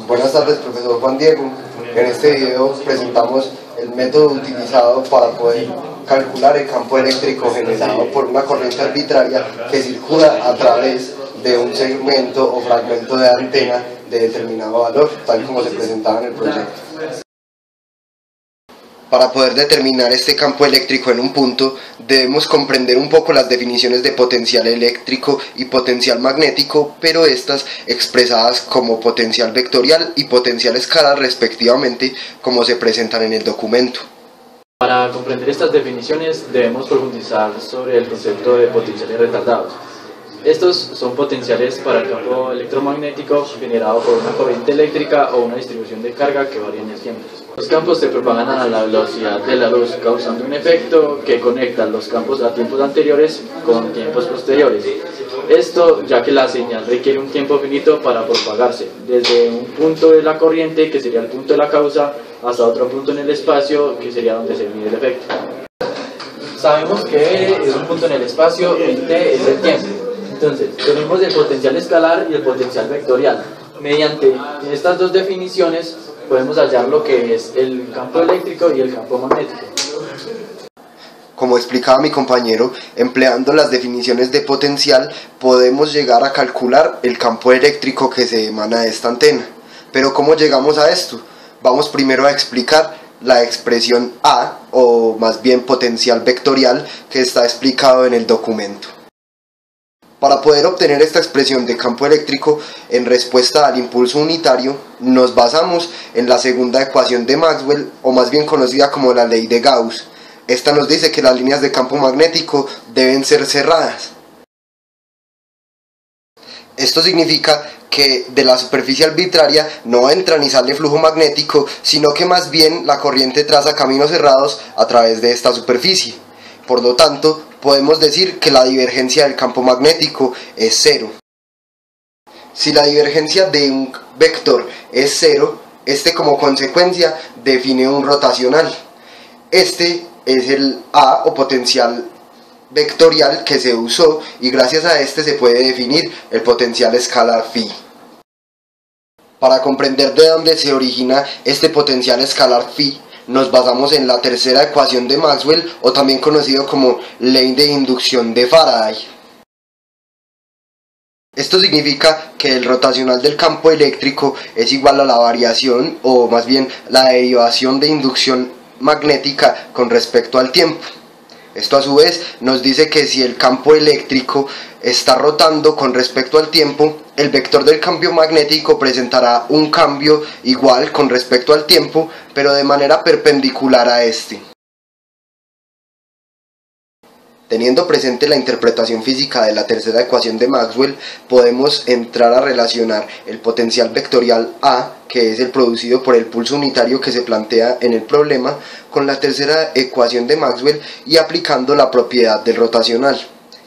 Buenas tardes, profesor Juan Diego. En este video presentamos el método utilizado para poder calcular el campo eléctrico generado por una corriente arbitraria que circula a través de un segmento o fragmento de antena de determinado valor, tal como se presentaba en el proyecto. Para poder determinar este campo eléctrico en un punto, debemos comprender un poco las definiciones de potencial eléctrico y potencial magnético, pero estas expresadas como potencial vectorial y potencial escalar respectivamente, como se presentan en el documento. Para comprender estas definiciones debemos profundizar sobre el concepto de potenciales retardados. Estos son potenciales para el campo electromagnético generado por una corriente eléctrica o una distribución de carga que varía en el tiempo. Los campos se propagan a la velocidad de la luz, causando un efecto que conecta los campos a tiempos anteriores con tiempos posteriores. Esto ya que la señal requiere un tiempo finito para propagarse, desde un punto de la corriente, que sería el punto de la causa, hasta otro punto en el espacio, que sería donde se mide el efecto. Sabemos que E es un punto en el espacio y T es el tiempo. Entonces, tenemos el potencial escalar y el potencial vectorial. Mediante estas dos definiciones podemos hallar lo que es el campo eléctrico y el campo magnético. Como explicaba mi compañero, empleando las definiciones de potencial podemos llegar a calcular el campo eléctrico que se emana de esta antena. Pero ¿cómo llegamos a esto? Vamos primero a explicar la expresión A, o más bien potencial vectorial, que está explicado en el documento. Para poder obtener esta expresión de campo eléctrico en respuesta al impulso unitario, nos basamos en la segunda ecuación de Maxwell, o más bien conocida como la ley de Gauss. Esta nos dice que las líneas de campo magnético deben ser cerradas. Esto significa que de la superficie arbitraria no entra ni sale flujo magnético, sino que más bien la corriente traza caminos cerrados a través de esta superficie. Por lo tanto, podemos decir que la divergencia del campo magnético es cero. Si la divergencia de un vector es cero, este como consecuencia define un rotacional. Este es el A, o potencial vectorial, que se usó, y gracias a este se puede definir el potencial escalar phi. Para comprender de dónde se origina este potencial escalar phi, nos basamos en la tercera ecuación de Maxwell, o también conocido como ley de inducción de Faraday. Esto significa que el rotacional del campo eléctrico es igual a la variación, o más bien la derivación de inducción magnética con respecto al tiempo. Esto a su vez nos dice que si el campo eléctrico está rotando con respecto al tiempo, el vector del cambio magnético presentará un cambio igual con respecto al tiempo, pero de manera perpendicular a este. Teniendo presente la interpretación física de la tercera ecuación de Maxwell, podemos entrar a relacionar el potencial vectorial A, que es el producido por el pulso unitario que se plantea en el problema, con la tercera ecuación de Maxwell y aplicando la propiedad del rotacional.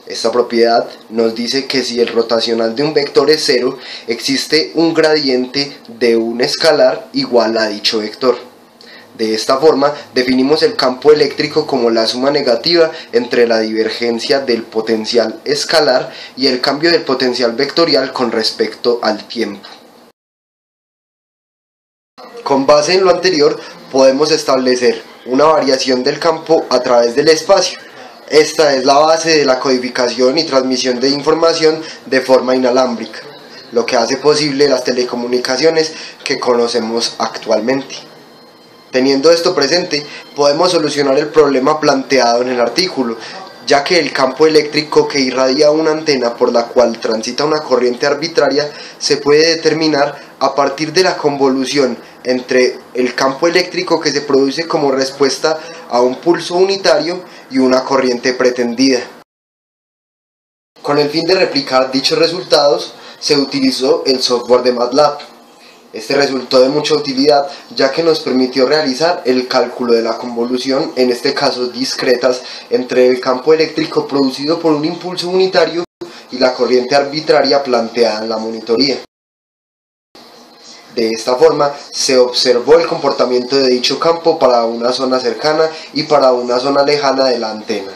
Esta propiedad nos dice que si el rotacional de un vector es cero, existe un gradiente de un escalar igual a dicho vector. De esta forma, definimos el campo eléctrico como la suma negativa entre la divergencia del potencial escalar y el cambio del potencial vectorial con respecto al tiempo. Con base en lo anterior, podemos establecer una variación del campo a través del espacio. Esta es la base de la codificación y transmisión de información de forma inalámbrica, lo que hace posible las telecomunicaciones que conocemos actualmente. Teniendo esto presente, podemos solucionar el problema planteado en el artículo, ya que el campo eléctrico que irradia una antena por la cual transita una corriente arbitraria se puede determinar a partir de la convolución entre el campo eléctrico que se produce como respuesta a un pulso unitario y una corriente pretendida. Con el fin de replicar dichos resultados, se utilizó el software de MATLAB. Este resultó de mucha utilidad, ya que nos permitió realizar el cálculo de la convolución, en este caso discretas, entre el campo eléctrico producido por un impulso unitario y la corriente arbitraria planteada en la monitoría. De esta forma, se observó el comportamiento de dicho campo para una zona cercana y para una zona lejana de la antena.